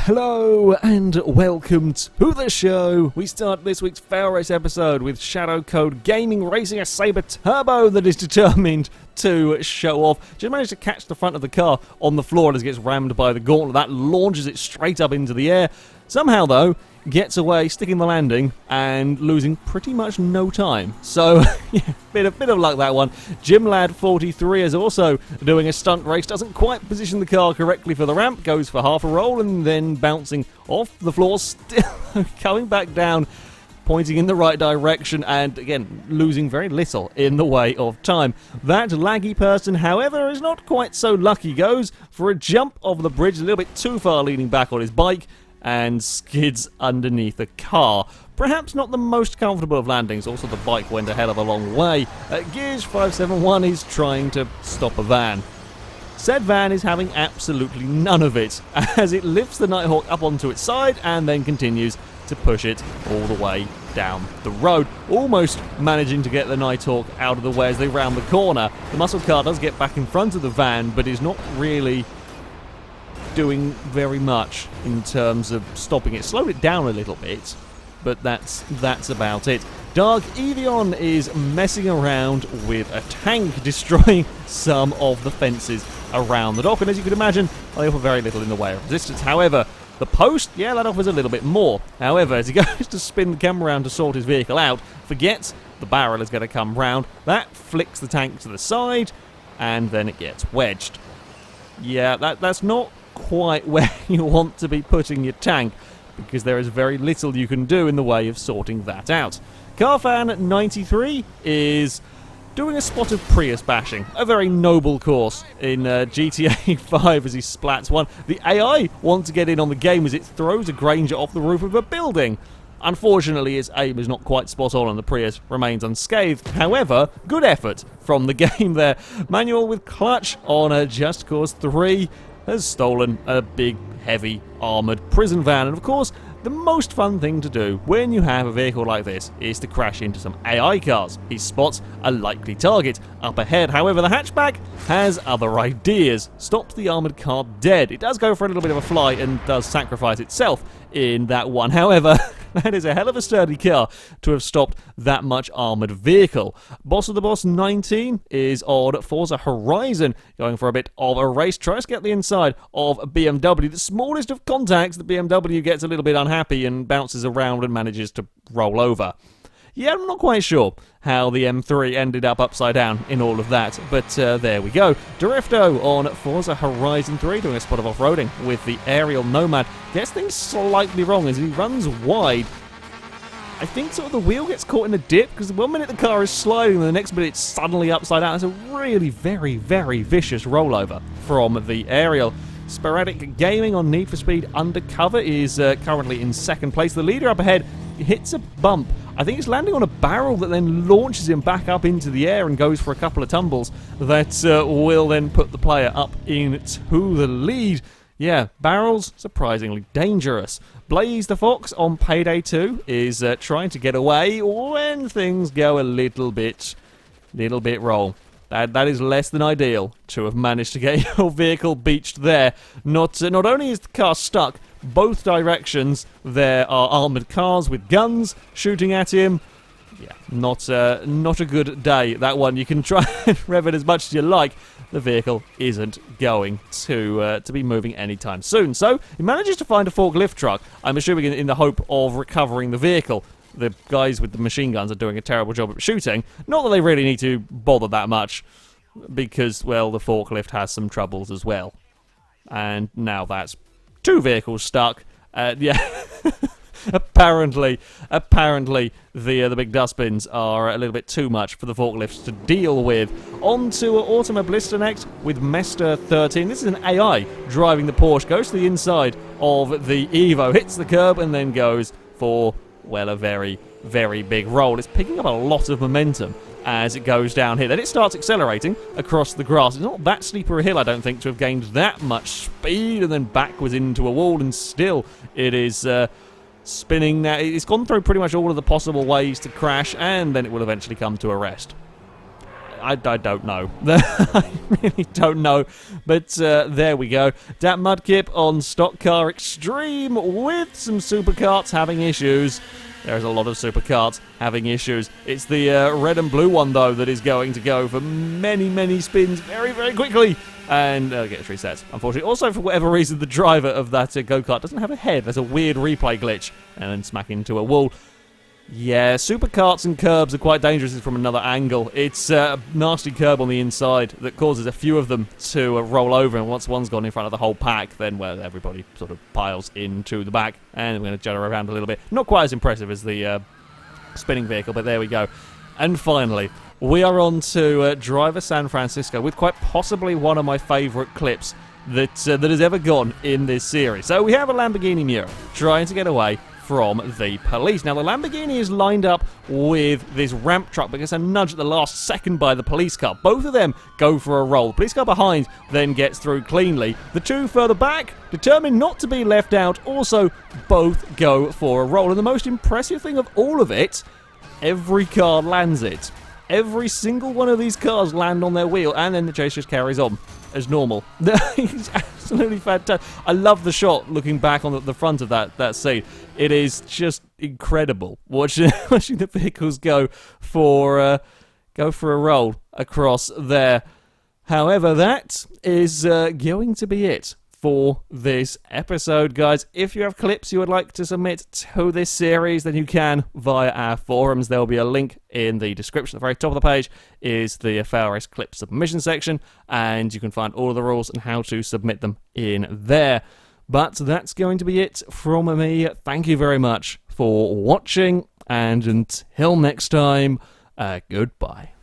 Hello and welcome to the show. We start this week's FailRace episode with Shadow Code Gaming racing a Sabre Turbo that is determined to show off. Just managed to catch the front of the car on the floor as it gets rammed by the gauntlet. That launches it straight up into the air. Somehow, though, gets away, sticking the landing, and losing pretty much no time. So, yeah, bit of luck that one. JimLad43 is also doing a stunt race, doesn't quite position the car correctly for the ramp, goes for half a roll, and then bouncing off the floor, still coming back down, pointing in the right direction, and again, losing very little in the way of time. That laggy person, however, is not quite so lucky, goes for a jump over the bridge, a little bit too far leaning back on his bike, and skids underneath the car. Perhaps not the most comfortable of landings, also the bike went a hell of a long way. Gears571 is trying to stop a van. Said van is having absolutely none of it, as it lifts the Nighthawk up onto its side and then continues to push it all the way down the road, almost managing to get the Nighthawk out of the way as they round the corner. The muscle car does get back in front of the van, but is not really doing very much in terms of stopping it. Slowed it down a little bit, but that's about it. Dark Evian is messing around with a tank, destroying some of the fences around the dock, and as you can imagine, they offer very little in the way of resistance. However, the post, yeah, that offers a little bit more. However, as he goes to spin the camera around to sort his vehicle out, forgets the barrel is going to come round. That flicks the tank to the side, and then it gets wedged. Yeah, that's not quite where you want to be putting your tank, because there is very little you can do in the way of sorting that out. Carfan93 is doing a spot of Prius bashing, a very noble course in GTA 5 as he splats one. The AI wants to get in on the game as it throws a Granger off the roof of a building. Unfortunately, its aim is not quite spot on and the Prius remains unscathed. However, good effort from the game there. Manual with clutch on a Just Cause 3 has stolen a big, heavy, armoured prison van. And of course, the most fun thing to do when you have a vehicle like this is to crash into some AI cars. He spots a likely target up ahead. However, the hatchback has other ideas. Stops the armoured car dead. It does go for a little bit of a fly and does sacrifice itself in that one. However, that is a hell of a sturdy car to have stopped that much armoured vehicle. Boss of the Boss 19 is on Forza Horizon, going for a bit of a race. Tries to get the inside of a BMW. The smallest of contacts, the BMW gets a little bit unhappy and bounces around and manages to roll over. Yeah, I'm not quite sure how the M3 ended up upside down in all of that, but there we go. Drifto on Forza Horizon 3 doing a spot of off-roading with the Aerial Nomad. Gets things slightly wrong as he runs wide. I think sort of the wheel gets caught in a dip, because one minute the car is sliding and the next minute it's suddenly upside down. It's a really very, very vicious rollover from the Aerial. Sporadic Gaming on Need for Speed Undercover is currently in second place. The leader up ahead hits a bump. I think it's landing on a barrel that then launches him back up into the air and goes for a couple of tumbles that will then put the player up into the lead. Yeah, barrels, surprisingly dangerous. Blaze the Fox on Payday 2 is trying to get away when things go a little bit wrong. That is less than ideal to have managed to get your vehicle beached there. Not only is the car stuck, both directions there are armoured cars with guns shooting at him. Yeah, not a good day, that one. You can try and rev it as much as you like. The vehicle isn't going to be moving anytime soon. So he manages to find a forklift truck, I'm assuming in the hope of recovering the vehicle. The guys with the machine guns are doing a terrible job at shooting. Not that they really need to bother that much, because, well, the forklift has some troubles as well. And now that's two vehicles stuck. Yeah, apparently the big dustbins are a little bit too much for the forklifts to deal with. On to Automobilista next with Mester 13. This is an AI driving the Porsche. Goes to the inside of the Evo, hits the curb, and then goes for, well, a very, very big roll. It's picking up a lot of momentum as it goes down here. Then it starts accelerating across the grass. It's not that steep a hill, I don't think, to have gained that much speed, and then backwards into a wall, and still it is spinning now. It's gone through pretty much all of the possible ways to crash, and then it will eventually come to a rest. I don't know. I really don't know. But there we go. Dat Mudkip on Stock Car Extreme with some supercarts having issues. There's a lot of supercarts having issues. It's the red and blue one, though, that is going to go for many, many spins very, very quickly. And get 3 sets, unfortunately. Also, for whatever reason, the driver of that go-kart doesn't have a head. There's a weird replay glitch. And then smack into a wall. Yeah, supercarts and curbs are quite dangerous from another angle. It's a nasty curb on the inside that causes a few of them to roll over, and once one's gone in front of the whole pack, then, well, everybody sort of piles into the back, and we're going to judder around a little bit. Not quite as impressive as the spinning vehicle, but there we go. And finally, we are on to Driver San Francisco with quite possibly one of my favourite clips that has ever gone in this series. So we have a Lamborghini Miura trying to get away from the police. Now, the Lamborghini is lined up with this ramp truck but gets a nudge at the last second by the police car. Both of them go for a roll. The police car behind then gets through cleanly. The two further back, determined not to be left out, also both go for a roll. And the most impressive thing of all of it, every car lands it. Every single one of these cars land on their wheel, and then the chase just carries on as normal. It's absolutely fantastic. I love the shot looking back on the front of that scene. It is just incredible watching the vehicles go for a roll across there. However, that is going to be it for this episode, guys. If you have clips you would like to submit to this series, then you can via our forums. There will be a link in the description. At the very top of the page is the FailRace clip submission section, and you can find all of the rules and how to submit them in there. But that's going to be it from me. Thank you very much for watching, and until next time, goodbye.